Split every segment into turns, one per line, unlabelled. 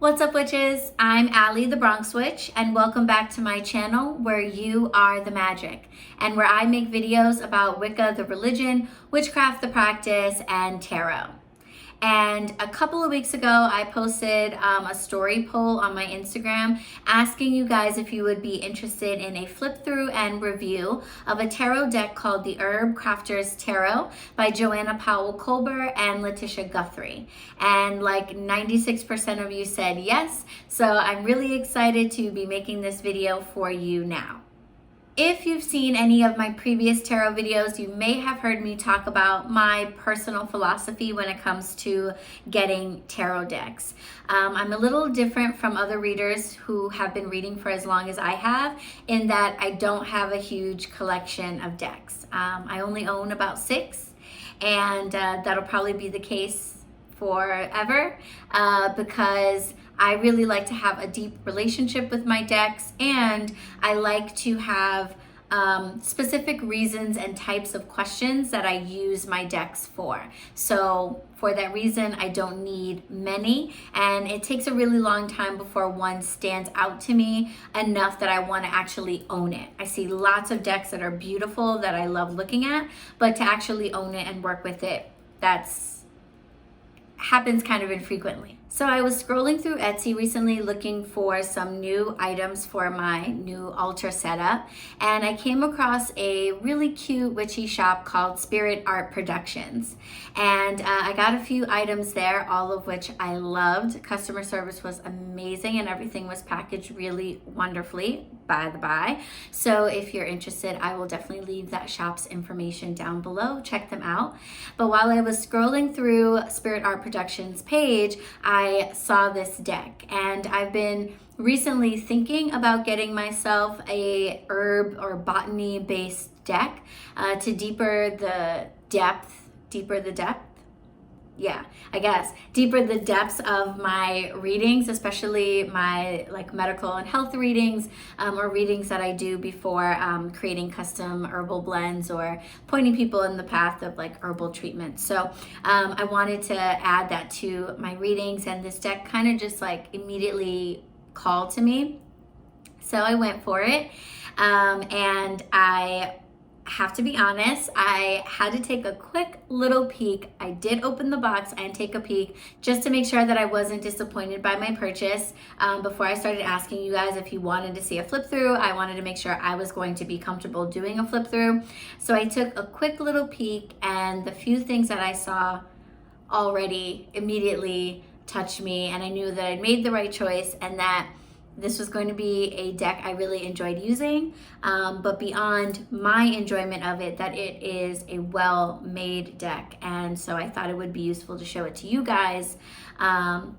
What's up, witches? I'm Allie the Bronx Witch, and welcome back to my channel where you are the magic, and where I make videos about Wicca the religion, witchcraft the practice, and tarot. And a couple of weeks ago, I posted a story poll on my Instagram asking you guys if you would be interested in a flip through and review of a tarot deck called the Herbcrafter's Tarot by Joanna Powell Colbert and Letitia Guthrie. And like 96% of you said yes, so I'm really excited to be making this video for you now. If you've seen any of my previous tarot videos, you may have heard me talk about my personal philosophy when it comes to getting tarot decks. I'm a little different from other readers who have been reading for as long as I have, in that I don't have a huge collection of decks. I only own about 6, and that'll probably be the case forever because I really like to have a deep relationship with my decks, and I like to have specific reasons and types of questions that I use my decks for. So for that reason, I don't need many, and it takes a really long time before one stands out to me enough that I want to actually own it. I see lots of decks that are beautiful that I love looking at, but to actually own it and work with it, happens kind of infrequently. So I was scrolling through Etsy recently looking for some new items for my new altar setup, and I came across a really cute witchy shop called Spirit Art Productions, and I got a few items there, all of which I loved. Customer service was amazing and everything was packaged really wonderfully, by the by. So if you're interested, I will definitely leave that shop's information down below. Check them out. But while I was scrolling through Spirit Art Productions page, I saw this deck, and I've been recently thinking about getting myself a herb or botany based deck to deeper the depth of my readings, especially my like medical and health readings, or readings that I do before creating custom herbal blends or pointing people in the path of like herbal treatment. So I wanted to add that to my readings, and this deck kind of just like immediately called to me. So I went for it, and I have to be honest, I had to take a quick little peek. I did open the box and take a peek just to make sure that I wasn't disappointed by my purchase. Before I started asking you guys if you wanted to see a flip through, I wanted to make sure I was going to be comfortable doing a flip through. So I took a quick little peek, and the few things that I saw already immediately touched me, and I knew that I'd made the right choice and that this was going to be a deck I really enjoyed using, but beyond my enjoyment of it, that it is a well-made deck. And so I thought it would be useful to show it to you guys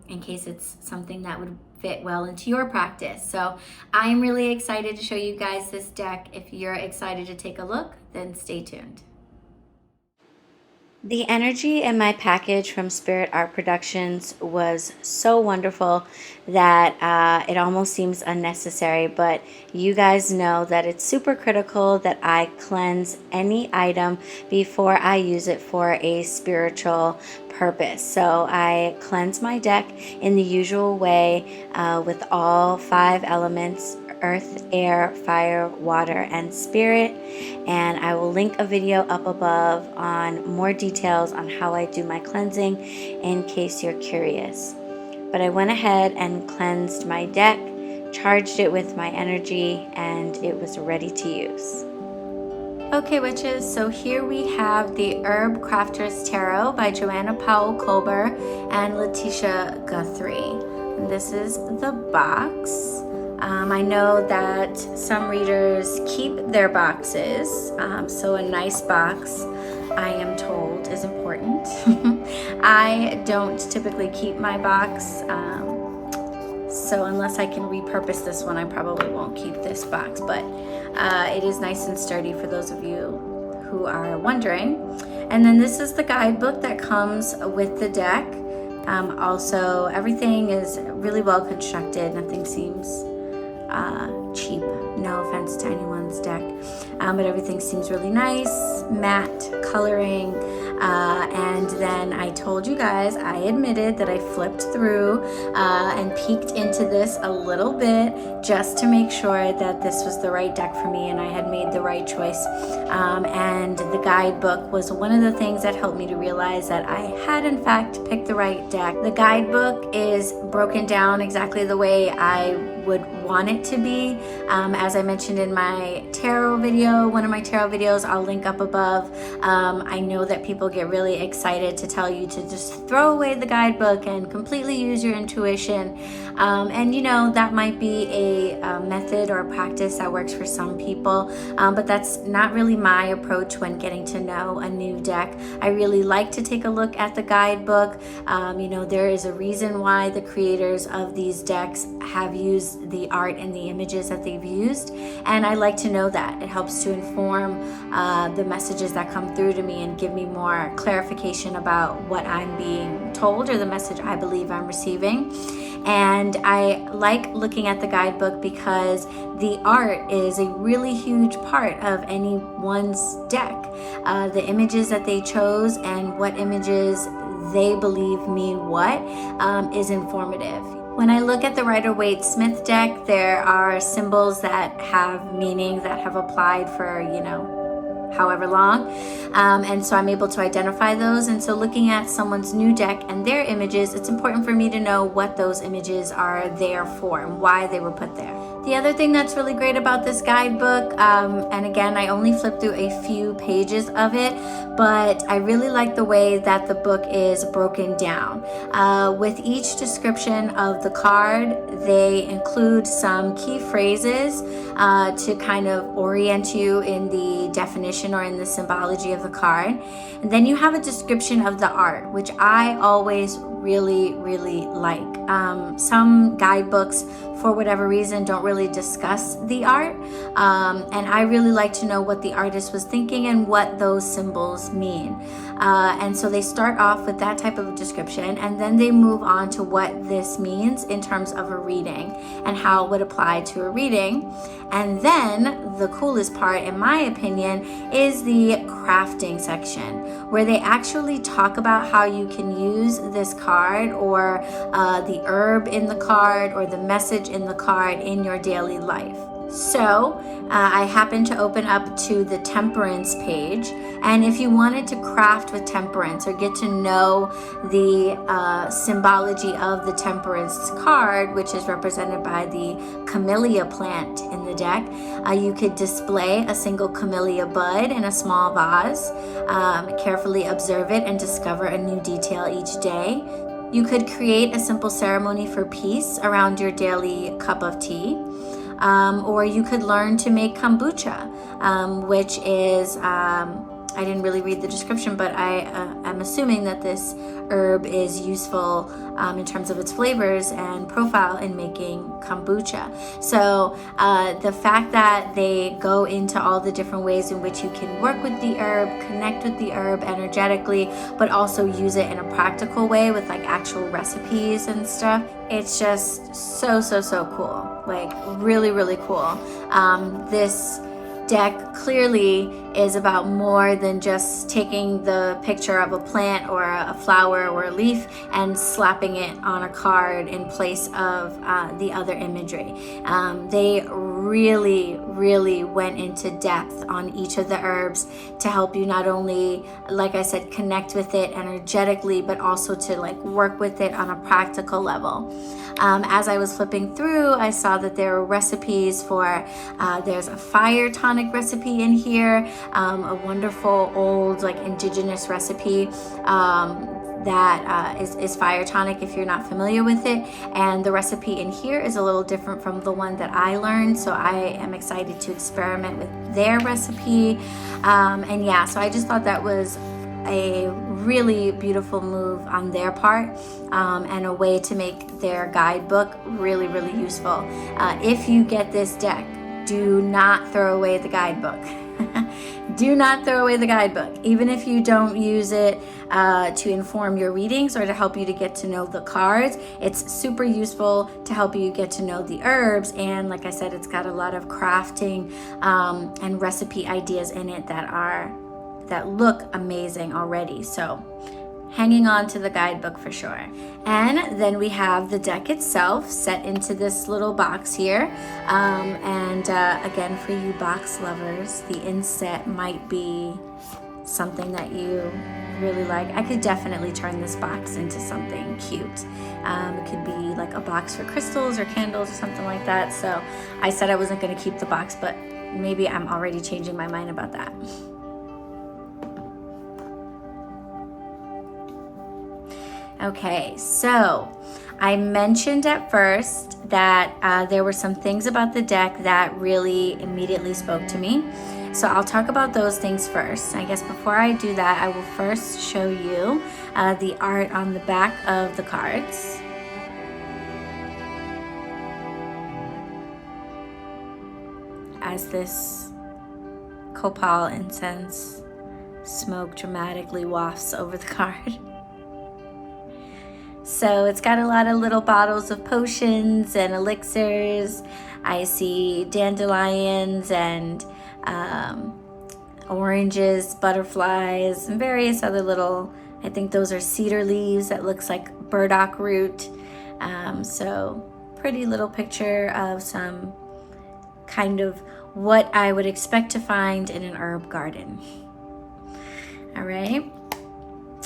in case it's something that would fit well into your practice. So I'm really excited to show you guys this deck. If you're excited to take a look, then stay tuned. The energy in my package from Spirit Art Productions was so wonderful that it almost seems unnecessary, but you guys know that it's super critical that I cleanse any item before I use it for a spiritual purpose. So I cleanse my deck in the usual way with all 5 elements: earth, air, fire, water, and spirit. And I will link a video up above on more details on how I do my cleansing in case you're curious. But I went ahead and cleansed my deck, charged it with my energy, and it was ready to use. Okay, witches, so here we have the Herbcrafter's Tarot by Joanna Powell Colbert and Letitia Guthrie. And this is the box. I know that some readers keep their boxes, so a nice box, I am told, is important. I don't typically keep my box, so unless I can repurpose this one, I probably won't keep this box, but it is nice and sturdy for those of you who are wondering. And then this is the guidebook that comes with the deck. Also, everything is really well constructed. Nothing seems cheap. No offense to anyone's deck, but everything seems really nice, matte coloring. And then I told you guys, I admitted that I flipped through and peeked into this a little bit just to make sure that this was the right deck for me and I had made the right choice. And the guidebook was one of the things that helped me to realize that I had in fact picked the right deck. The guidebook is broken down exactly the way I would want it to be. As I mentioned in my tarot video, one of my tarot videos, I'll link up above. I know that people get really excited to tell you to just throw away the guidebook and completely use your intuition. And you know, that might be a method or a practice that works for some people, but that's not really my approach when getting to know a new deck. I really like to take a look at the guidebook. You know, there is a reason why the creators of these decks have used the art and the images that they've used, and I like to know that. It helps to inform the messages that come through to me and give me more clarification about what I'm being told or the message I believe I'm receiving. And I like looking at the guidebook because the art is a really huge part of anyone's deck. The images that they chose and what images they believe mean what is informative. When I look at the Rider-Waite-Smith deck, there are symbols that have meaning that have applied for, you know, however long, and so I'm able to identify those. And so looking at someone's new deck and their images, it's important for me to know what those images are there for and why they were put there. The other thing that's really great about this guidebook, and again, I only flipped through a few pages of it, but I really like the way that the book is broken down. With each description of the card, they include some key phrases to kind of orient you in the definition or in the symbology of the card. And then you have a description of the art, which I always really like. Some guidebooks, for whatever reason, don't really discuss the art, and I really like to know what the artist was thinking and what those symbols mean. And so they start off with that type of description, and then they move on to what this means in terms of a reading and how it would apply to a reading. And then the coolest part, in my opinion, is the crafting section, where they actually talk about how you can use this card or the herb in the card or the message in the card in your daily life. So I happened to open up to the Temperance page, and if you wanted to craft with Temperance or get to know the symbology of the Temperance card, which is represented by the camellia plant in the deck, you could display a single camellia bud in a small vase, carefully observe it and discover a new detail each day. You could create a simple ceremony for peace around your daily cup of tea. Or you could learn to make kombucha, which is, I didn't really read the description, but I'm assuming that this herb is useful in terms of its flavors and profile in making kombucha. So the fact that they go into all the different ways in which you can work with the herb, connect with the herb energetically, but also use it in a practical way with like actual recipes and stuff, it's just so cool. Like really cool. This deck clearly is about more than just taking the picture of a plant or a flower or a leaf and slapping it on a card in place of the other imagery. They really went into depth on each of the herbs to help you not only, like I said, connect with it energetically, but also to like work with it on a practical level. As I was flipping through, I saw that there were recipes for, there's a fire tonic recipe in here, a wonderful old like indigenous recipe that is fire tonic if you're not familiar with it. And the recipe in here is a little different from the one that I learned, so I am excited to experiment with their recipe. And yeah, so I just thought that was a really beautiful move on their part, and a way to make their guidebook really useful. If you get this deck, do not throw away the guidebook. Do not throw away the guidebook, even if you don't use it to inform your readings or to help you to get to know the cards. It's super useful to help you get to know the herbs, and like I said, it's got a lot of crafting and recipe ideas in it that look amazing already. So hanging on to the guidebook for sure. And then we have the deck itself set into this little box here. Again, for you box lovers, the inset might be something that you really like. I could definitely turn this box into something cute. It could be like a box for crystals or candles or something like that. So I said I wasn't going to keep the box, but maybe I'm already changing my mind about that. Okay, so I mentioned at first that there were some things about the deck that really immediately spoke to me. So I'll talk about those things first. I guess before I do that, I will first show you the art on the back of the cards. As this copal incense smoke dramatically wafts over the card. So it's got a lot of little bottles of potions and elixirs. I see dandelions and oranges, butterflies, and various other little, I think those are cedar leaves that looks like burdock root. So pretty little picture of some kind of what I would expect to find in an herb garden. All right.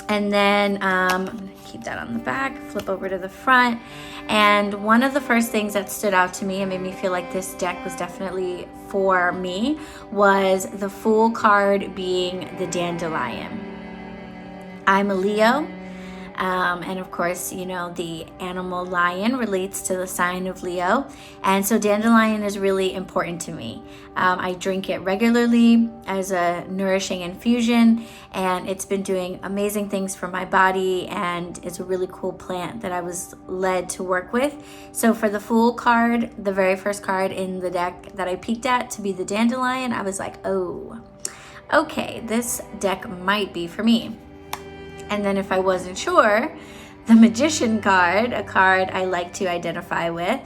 And then I'm going to keep that on the back, flip over to the front. And one of the first things that stood out to me and made me feel like this deck was definitely for me was the Fool card being the dandelion. I'm a Leo. And of course, you know, the animal lion relates to the sign of Leo. And so dandelion is really important to me. I drink it regularly as a nourishing infusion, and it's been doing amazing things for my body, and it's a really cool plant that I was led to work with. So for the Fool card, the very first card in the deck that I peeked at to be the dandelion, I was like, oh, okay, this deck might be for me. And then if I wasn't sure, the Magician card, a card I like to identify with,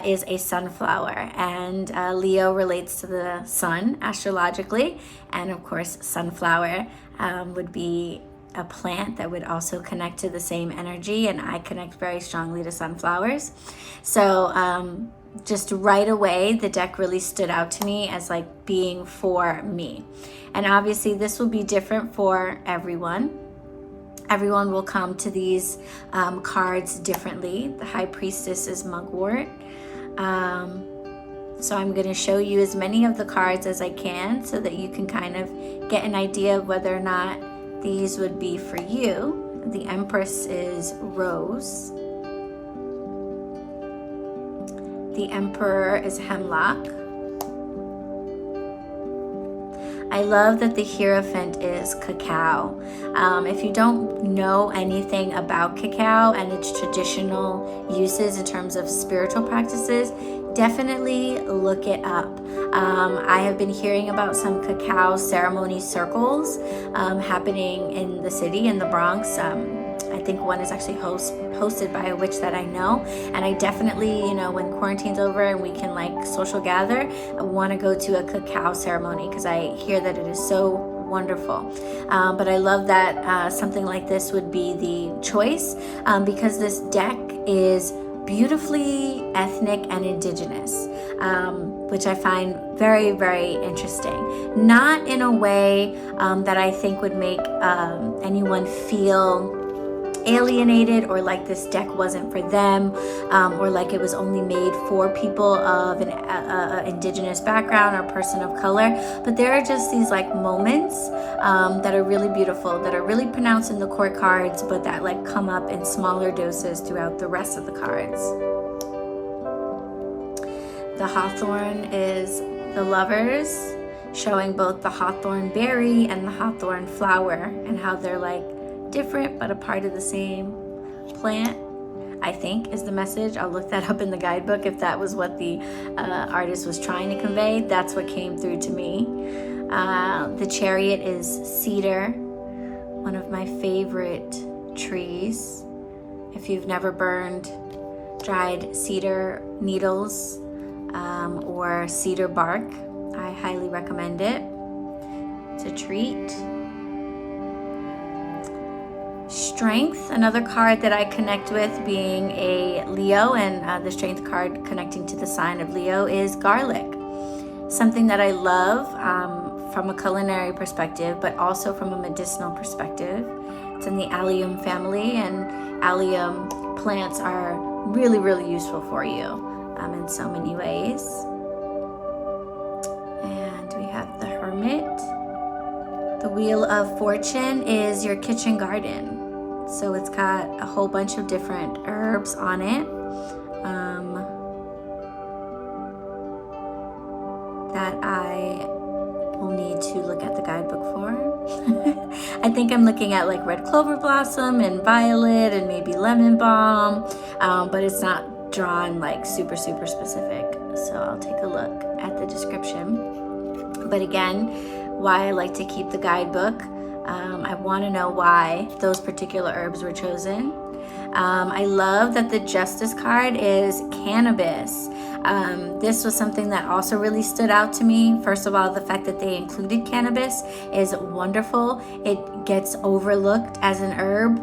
is a sunflower. And Leo relates to the sun astrologically. And of course, sunflower would be a plant that would also connect to the same energy. And I connect very strongly to sunflowers. So just right away, the deck really stood out to me as like being for me. And obviously this will be different for everyone. Everyone will come to these cards differently. The High Priestess is mugwort. So I'm going to show you as many of the cards as I can so that you can kind of get an idea of whether or not these would be for you. The Empress is rose. The Emperor is hemlock. I love that the Hierophant is cacao. If you don't know anything about cacao and its traditional uses in terms of spiritual practices, definitely look it up. I have been hearing about some cacao ceremony circles happening in the city, in the Bronx. I think one is actually hosted by a witch that I know, and I definitely, you know, when quarantine's over and we can like social gather, I want to go to a cacao ceremony because I hear that it is so wonderful. But I love that something like this would be the choice because this deck is beautifully ethnic and indigenous, which I find very, very interesting. Not in a way that I think would make anyone feel alienated or like this deck wasn't for them, or like it was only made for people of an indigenous background or person of color. But there are just these like moments that are really beautiful, that are really pronounced in the court cards, but that like come up in smaller doses throughout the rest of the cards. The Hawthorn is the lovers, showing both the hawthorn berry and the hawthorn flower and how they're like different but a part of the same plant, I think is the message. I'll look that up in the guidebook if that was what the artist was trying to convey. That's what came through to me. The The Chariot is cedar, one of my favorite trees. If you've never burned dried cedar needles or cedar bark, I highly recommend it. It's a treat. Strength, another card that I connect with, being a Leo, and the Strength card connecting to the sign of Leo is garlic. Something that I love from a culinary perspective, but also from a medicinal perspective. It's in the allium family, and allium plants are really, really useful for you in so many ways. And we have the Hermit. The Wheel of Fortune is your kitchen garden. So it's got a whole bunch of different herbs on it that I will need to look at the guidebook for. I think I'm looking at like red clover blossom and violet and maybe lemon balm, but it's not drawn like super specific. So I'll take a look at the description. But again, why I like to keep the guidebook. I want to know why those particular herbs were chosen. I love that the Justice card is cannabis. This was something that also really stood out to me. First of all, the fact that they included cannabis is wonderful. It gets overlooked as an herb,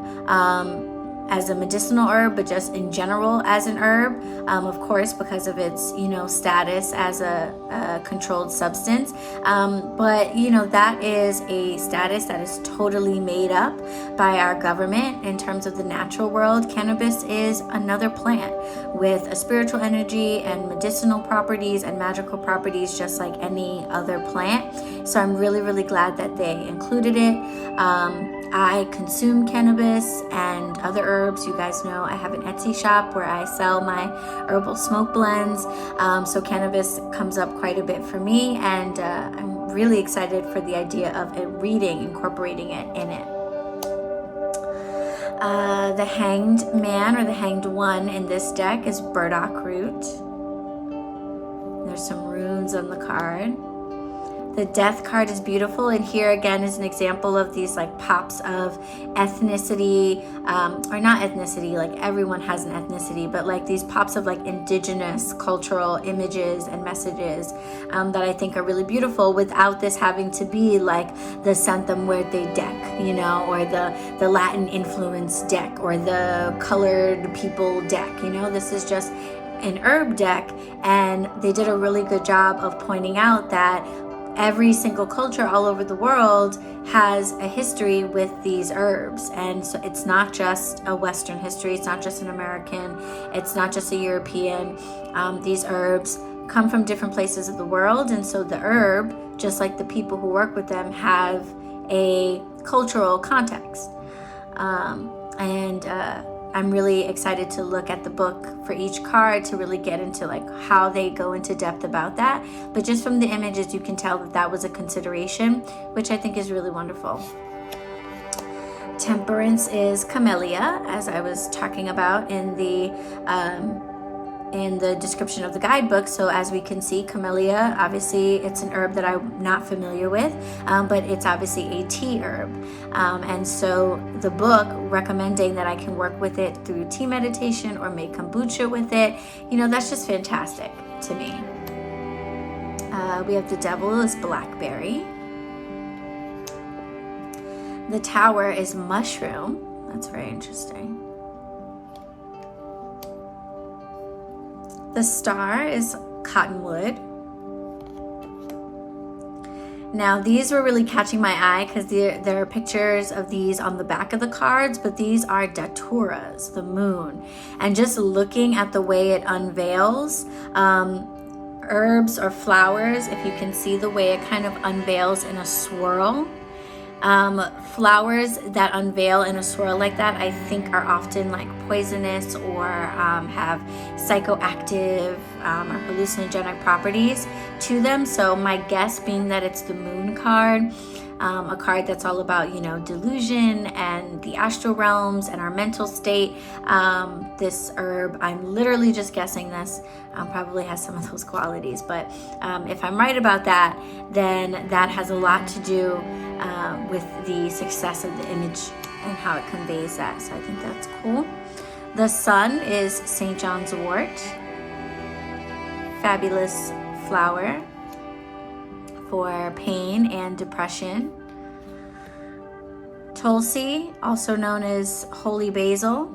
as a medicinal herb, but just in general as an herb, of course, because of its, status as a controlled substance. But, that is a status that is totally made up by our government in terms of the natural world. Cannabis is another plant with a spiritual energy and medicinal properties and magical properties, just like any other plant. So I'm really, really glad that they included it. I consume cannabis and other herbs. You guys know I have an Etsy shop where I sell my herbal smoke blends. So cannabis comes up quite a bit for me, and I'm really excited for the idea of a reading, incorporating it in it. The Hanged Man or the Hanged One in this deck is burdock root. There's some runes on the card. The Death card is beautiful, and here again is an example of these like pops of ethnicity, or not ethnicity, like everyone has an ethnicity, but like these pops of like indigenous cultural images and messages that I think are really beautiful, without this having to be like the Santa Muerte deck, or the Latin influence deck, or the colored people deck. This is just an herb deck, and they did a really good job of pointing out that every single culture all over the world has a history with these herbs. And so it's not just a Western history, it's not just an American, it's not just a European. These herbs come from different places of the world, and so the herb, just like the people who work with them, have a cultural context. I'm really excited to look at the book for each card to really get into like how they go into depth about that. But just from the images, you can tell that that was a consideration, which I think is really wonderful. Temperance is camellia, as I was talking about in the description of the guidebook. So as we can see, camellia, obviously it's an herb that I'm not familiar with, but it's obviously a tea herb. And so the book recommending that I can work with it through tea meditation or make kombucha with it, that's just fantastic to me. We have the Devil is blackberry. The Tower is mushroom. That's very interesting. The Star is cottonwood. Now these were really catching my eye because there are pictures of these on the back of the cards, but these are daturas, the moon. And just looking at the way it unveils herbs or flowers, if you can see the way it kind of unveils in a swirl. Flowers that unveil in a swirl like that, I think are often like poisonous or have psychoactive or hallucinogenic properties to them. So my guess being that it's the moon card, a card that's all about, you know, delusion and the astral realms and our mental state. This herb, I'm literally just guessing this, probably has some of those qualities, but if I'm right about that, then that has a lot to do with the success of the image and how it conveys that. So I think that's cool. The sun is St. John's wort, fabulous flower for pain and depression. Tulsi, also known as holy basil,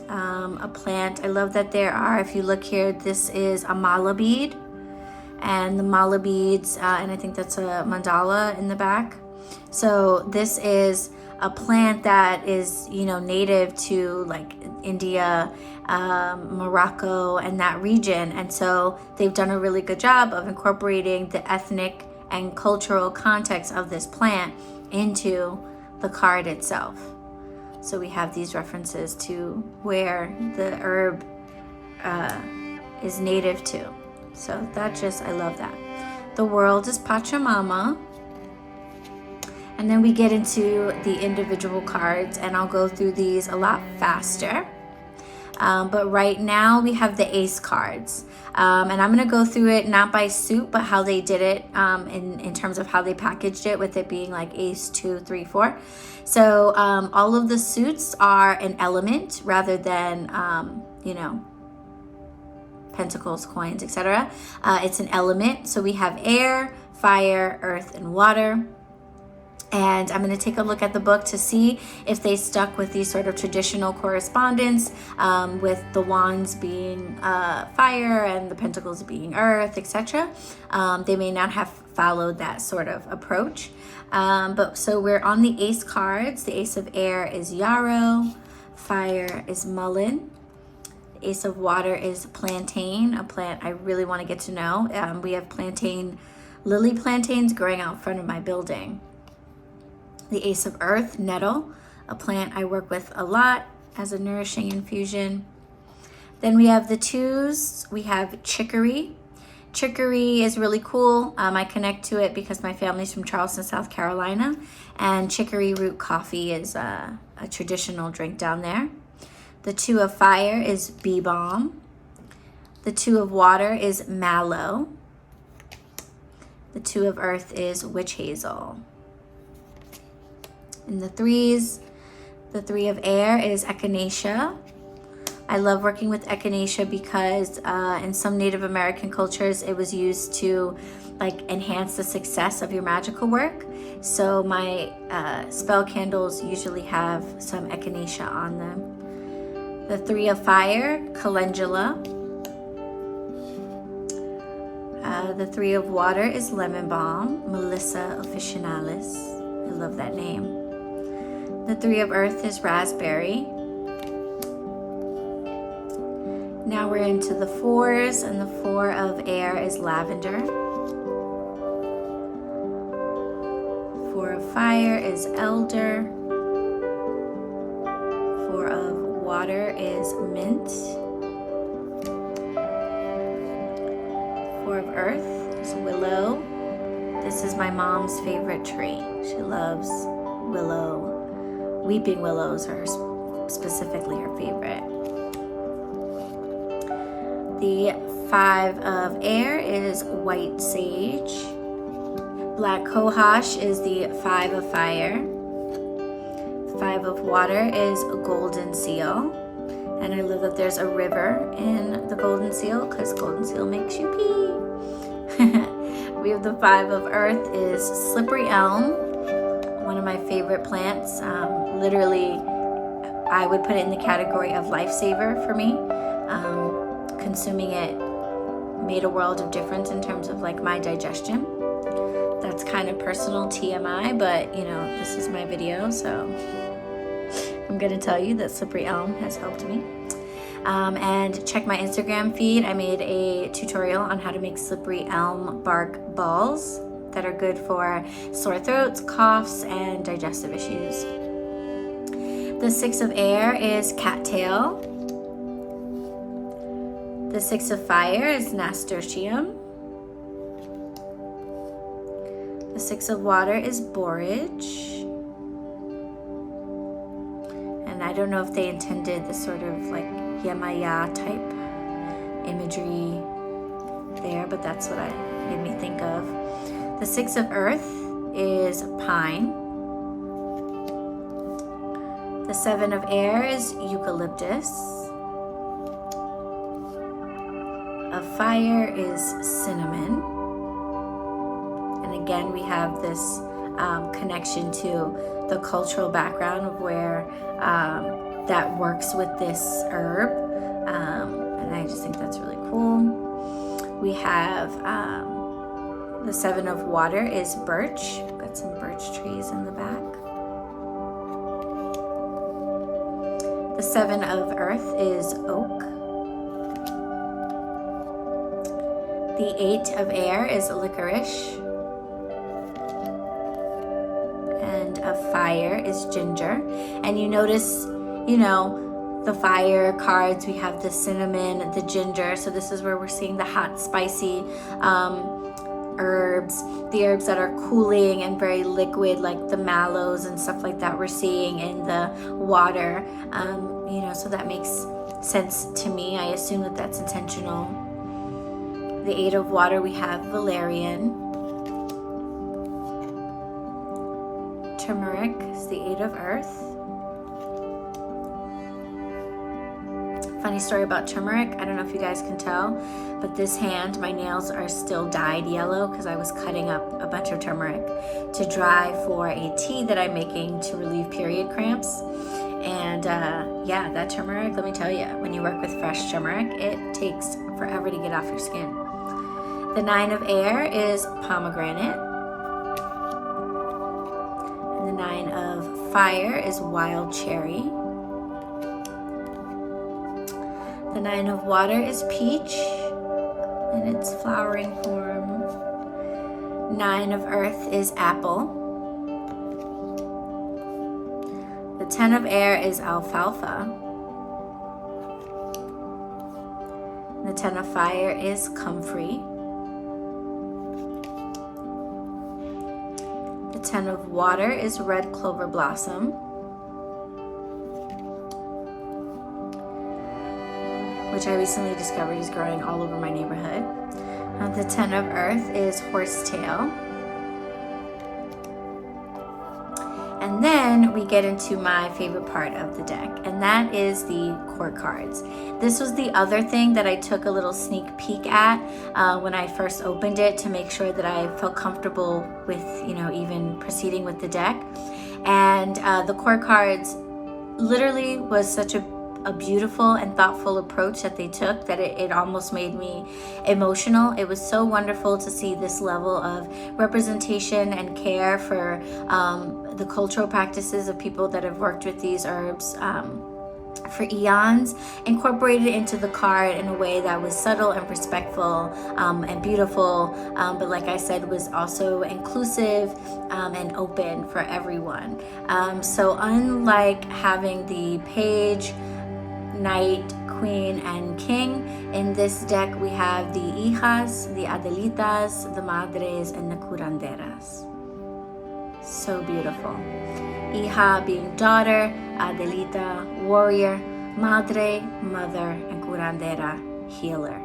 a plant. I love that there are, if you look here, this is a mala bead, and the mala beads, and I think that's a mandala in the back. So this is a plant that is, you know, native to like India, Morocco, and that region. And so they've done a really good job of incorporating the ethnic and cultural context of this plant into the card itself. So we have these references to where the herb is native to. So that just, I love that. The world is Pachamama. And then we get into the individual cards, and I'll go through these a lot faster. But right now we have the ace cards. And I'm going to go through it not by suit, but how they did it in terms of how they packaged it, with it being like ace 2, 3, 4. So all of the suits are an element rather than, you know, pentacles, coins, etc. It's an element. So we have air, fire, earth, and water. And I'm going to take a look at the book to see if they stuck with these sort of traditional correspondence, with the wands being fire and the pentacles being earth, etc. They may not have followed that sort of approach. But so we're on the ace cards. The ace of air is yarrow, fire is mullein, the ace of water is plantain, a plant I really want to get to know. We have lily plantains growing out front of my building. The ace of earth, nettle, a plant I work with a lot as a nourishing infusion. Then we have the twos. We have chicory. Chicory is really cool. I connect to it because my family's from Charleston, South Carolina, and chicory root coffee is a traditional drink down there. The two of fire is bee balm. The two of water is mallow. The two of earth is witch hazel. In the threes, the three of air is echinacea. I love working with echinacea because in some Native American cultures, it was used to like enhance the success of your magical work. So my spell candles usually have some echinacea on them. The three of fire, calendula. The three of water is lemon balm, Melissa officinalis. I love that name. The three of earth is raspberry. Now we're into the fours, and the four of air is lavender. Four of fire is elder. Four of water is mint. Four of earth is willow. This is my mom's favorite tree. She loves willow. Weeping willows are specifically her favorite. The five of air is white sage. Black cohosh is the five of fire. Five of water is a golden seal. And I love that there's a river in the golden seal because golden seal makes you pee. We have the five of earth is slippery elm, one of my favorite plants. Literally, I would put it in the category of lifesaver for me. Consuming it made a world of difference in terms of like my digestion. That's kind of personal TMI, but you know, this is my video, so I'm gonna tell you that slippery elm has helped me. And check my Instagram feed. I made a tutorial on how to make slippery elm bark balls that are good for sore throats, coughs, and digestive issues. The six of air is cattail. The six of fire is nasturtium. The 6 of water is borage. And I don't know if they intended the sort of like Yamaya type imagery there, but that's what it made me think of. The 6 of earth is pine. The 7 of air is eucalyptus. Of fire is cinnamon. And again, we have this connection to the cultural background of where that works with this herb. And I just think that's really cool. We have the 7 of water is birch. Got some birch trees in the back. The 7 of earth is oak. The 8 of air is licorice. And of fire is ginger. And you notice, the fire cards, we have the cinnamon, the ginger. So this is where we're seeing the hot, spicy herbs, the herbs that are cooling and very liquid, like the mallows and stuff like that we're seeing in the water. So that makes sense to me. I assume that that's intentional. The 8 of water, we have valerian. Turmeric is the 8 of earth. Funny story about turmeric. I don't know if you guys can tell, but this hand, my nails are still dyed yellow because I was cutting up a bunch of turmeric to dry for a tea that I'm making to relieve period cramps. And that turmeric, let me tell you, when you work with fresh turmeric, it takes forever to get off your skin. The 9 of air is pomegranate. And the 9 of fire is wild cherry. The 9 of water is peach in its flowering form. 9 of earth is apple. The 10 of air is alfalfa. The 10 of fire is comfrey. The 10 of water is red clover blossom. Which I recently discovered is growing all over my neighborhood. The 10 of earth is horsetail. And then we get into my favorite part of the deck, and that is the court cards. This was the other thing that I took a little sneak peek at when I first opened it to make sure that I felt comfortable with, even proceeding with the deck. And the court cards literally was such a beautiful and thoughtful approach that they took that it almost made me emotional. It was so wonderful to see this level of representation and care for the cultural practices of people that have worked with these herbs for eons, incorporated into the card in a way that was subtle and respectful and beautiful, but like I said, was also inclusive and open for everyone. So unlike having the page, knight, queen, and king, in this deck we have the hijas, the adelitas, the madres, and the curanderas. So beautiful. Hija being daughter, adelita, warrior, madre, mother, and curandera, healer.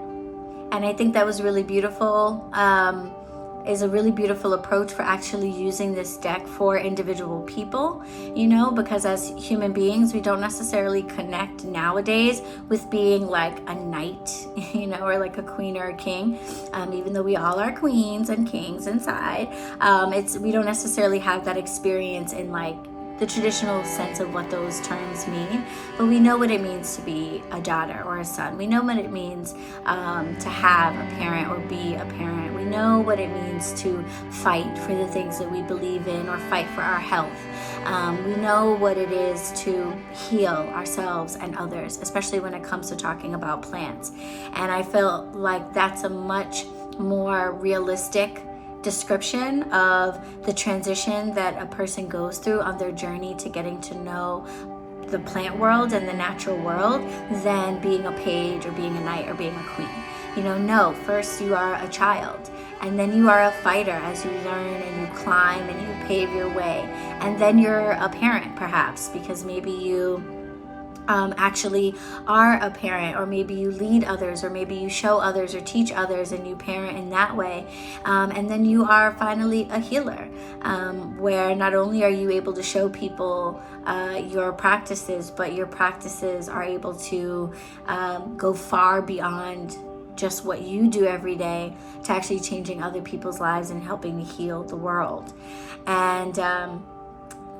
And I think that was really beautiful. Is a really beautiful approach for actually using this deck for individual people, because as human beings, we don't necessarily connect nowadays with being like a knight, or like a queen or a king, even though we all are queens and kings inside. We don't necessarily have that experience in like the traditional sense of what those terms mean, but we know what it means to be a daughter or a son. We know what it means to have a parent or be a parent. We know what it means to fight for the things that we believe in or fight for our health. We know what it is to heal ourselves and others, especially when it comes to talking about plants. And I feel like that's a much more realistic description of the transition that a person goes through on their journey to getting to know the plant world and the natural world than being a page or being a knight or being a queen. No, first you are a child, And then you are a fighter as you learn and you climb and you pave your way. And then you're a parent, perhaps, because maybe you actually are a parent, or maybe you lead others, or maybe you show others or teach others and you parent in that way. And then you are finally a healer, where not only are you able to show people your practices, but your practices are able to go far beyond just what you do every day to actually changing other people's lives and helping to heal the world. And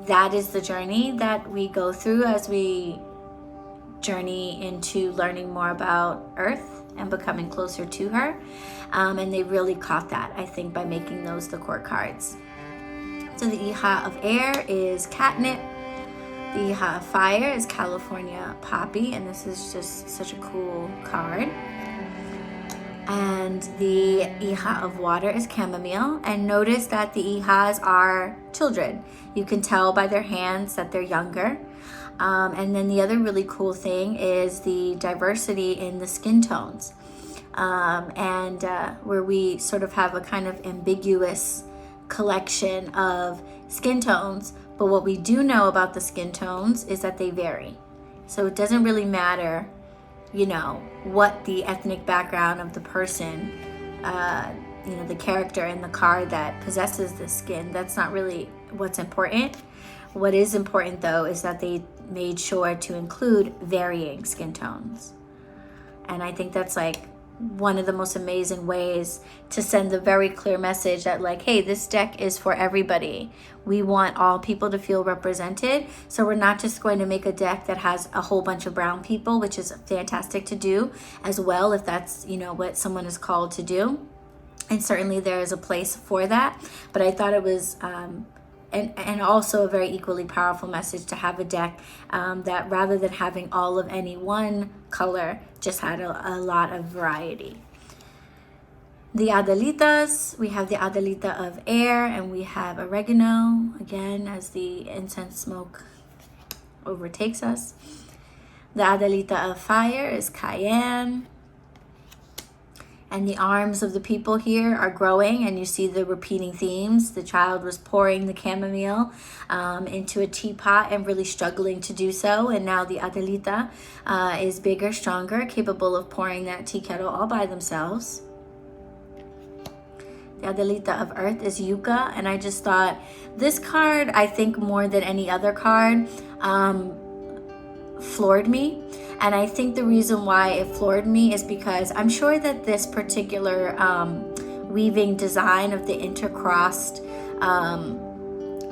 that is the journey that we go through as we journey into learning more about Earth and becoming closer to her. And they really caught that, I think, by making those the court cards. So the Hija of Air is catnip. The Hija of Fire is California poppy, and this is just such a cool card. And the Hija of Water is chamomile. And notice that the Hijas are children. You can tell by their hands that they're younger. And then the other really cool thing is the diversity in the skin tones. Where we sort of have a kind of ambiguous collection of skin tones. But what we do know about the skin tones is that they vary. So it doesn't really matter, you know, what the ethnic background of the person, you know, the character in the card that possesses the skin. That's not really what's important. What is important, though, is that they made sure to include varying skin tones. And I think that's like one of the most amazing ways to send the very clear message that, like, hey, this deck is for everybody. We want all people to feel represented. So we're not just going to make a deck that has a whole bunch of brown people, which is fantastic to do as well, if that's, you know, what someone is called to do. And certainly there is a place for that. But I thought it was and also a very equally powerful message to have a deck that, rather than having all of any one color, just had a lot of variety. The Adelitas, we have the Adelita of Air, and we have oregano, again, as the incense smoke overtakes us. The Adelita of Fire is cayenne. And the arms of the people here are growing, and you see the repeating themes. The child was pouring the chamomile into a teapot and really struggling to do so. And now the Adelita is bigger, stronger, capable of pouring that tea kettle all by themselves. The Adelita of Earth is yucca. And I just thought this card, I think more than any other card, floored me. And I think the reason why it floored me is because I'm sure that this particular weaving design of the intercrossed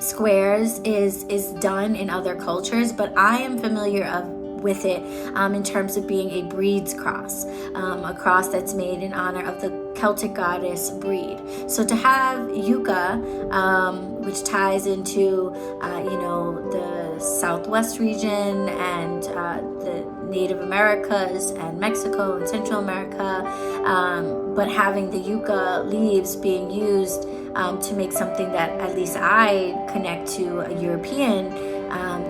squares is done in other cultures, but I am familiar with it in terms of being a breed's cross, a cross that's made in honor of the Celtic goddess Breed. So to have yucca, which ties into you know, the Southwest region and the Native Americas and Mexico and Central America, but having the yucca leaves being used to make something that at least I connect to a European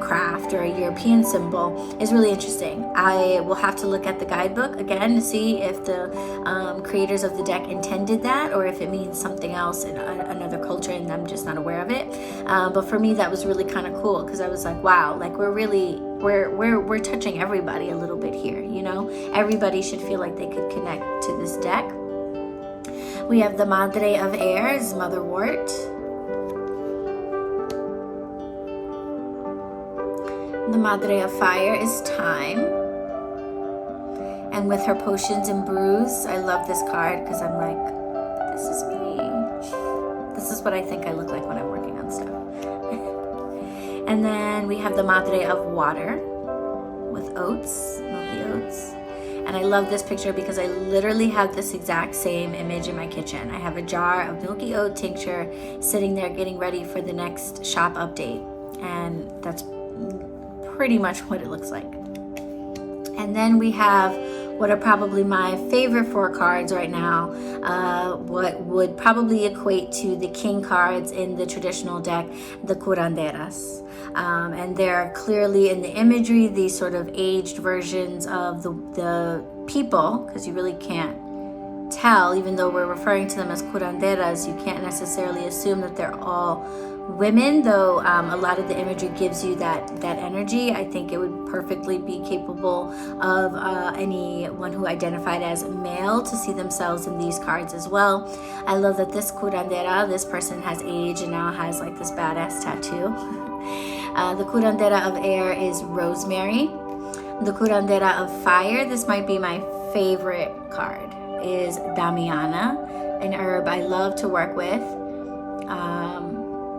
craft or a European symbol is really interesting. I will have to look at the guidebook again to see if the creators of the deck intended that, or if it means something else in another culture and I'm just not aware of it. But for me, that was really kind of cool, because I was like, wow, like we're touching everybody a little bit here, you know? Everybody should feel like they could connect to this deck. We have the Madre of Air, is Motherwort. The Madre of Fire is Time. And with her potions and brews, I love this card because I'm like, this is me. This is what I think I look like when I'm working on stuff. And then we have the Madre of Water with oats, milky oats. And I love this picture because I literally have this exact same image in my kitchen. I have a jar of milky oat tincture sitting there getting ready for the next shop update. And that's pretty much what it looks like. And then we have what are probably my favorite 4 cards right now, what would probably equate to the king cards in the traditional deck, the Kuranderas. And they're clearly in the imagery these sort of aged versions of the people, because you really can't tell, even though we're referring to them as curanderas, you can't necessarily assume that they're all women, though a lot of the imagery gives you that energy. I think it would perfectly be capable of anyone who identified as male to see themselves in these cards as well. I love that this curandera, this person has aged and now has like this badass tattoo. The curandera of air is rosemary. The curandera of fire, this might be my favorite card, is damiana, an herb I love to work with.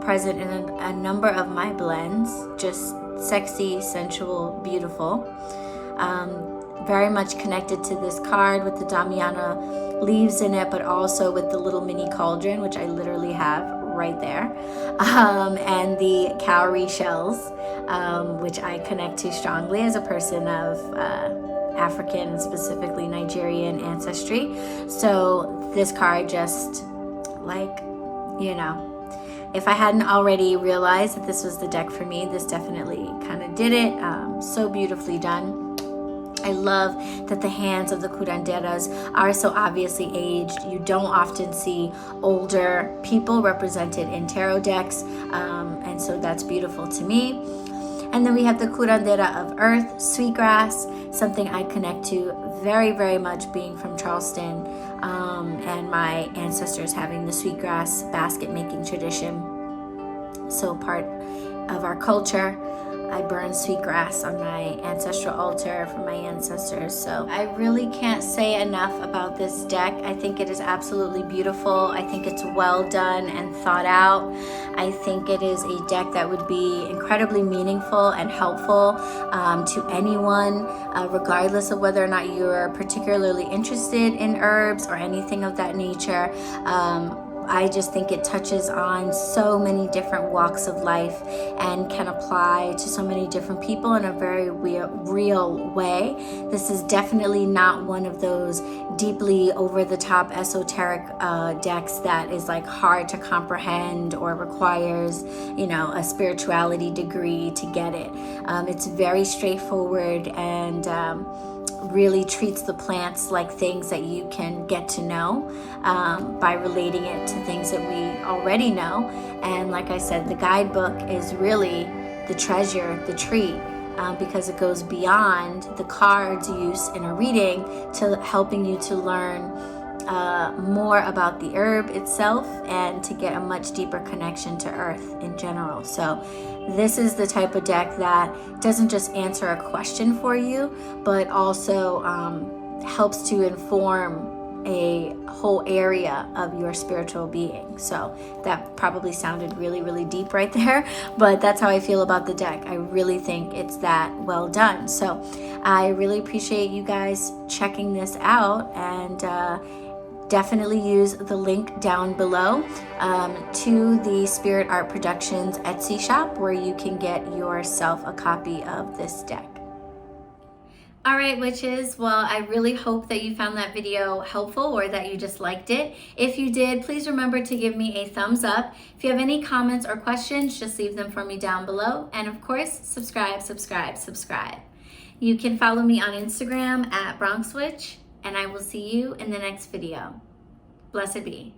Present in a number of my blends, just sexy, sensual, beautiful. Very much connected to this card with the damiana leaves in it, but also with the little mini cauldron, which I literally have right there, and the cowrie shells, which I connect to strongly as a person of African and specifically Nigerian ancestry. So this card just, like, you know, if I hadn't already realized that this was the deck for me, this definitely kind of did it. So beautifully done. I love that the hands of the curanderas are so obviously aged. You don't often see older people represented in tarot decks, and so that's beautiful to me. And then we have the curandera of earth, Sweetgrass, something I connect to very, very much, being from Charleston, and my ancestors having the sweetgrass basket making tradition. So part of our culture. I burn sweetgrass on my ancestral altar for my ancestors. So I really can't say enough about this deck. I think it is absolutely beautiful. I think it's well done and thought out. I think it is a deck that would be incredibly meaningful and helpful to anyone, regardless of whether or not you're particularly interested in herbs or anything of that nature. I just think it touches on so many different walks of life and can apply to so many different people in a very real way. This is definitely not one of those deeply over-the-top esoteric decks that is like hard to comprehend or requires, you know, a spirituality degree to get it. It's very straightforward and really treats the plants like things that you can get to know by relating it to things that we already know. And like I said, the guidebook is really the treasure, the treat, because it goes beyond the cards use in a reading to helping you to learn more about the herb itself and to get a much deeper connection to earth in general. So this is the type of deck that doesn't just answer a question for you, but also helps to inform a whole area of your spiritual being. So that probably sounded really, really deep right there, but that's how I feel about the deck. I really think it's that well done. So I really appreciate you guys checking this out, and definitely use the link down below to the Spirit Art Productions Etsy shop, where you can get yourself a copy of this deck. All right, witches, well, I really hope that you found that video helpful or that you just liked it. If you did, please remember to give me a thumbs up. If you have any comments or questions, just leave them for me down below. And of course, subscribe. You can follow me on Instagram at BronxWitch, and I will see you in the next video. Blessed be.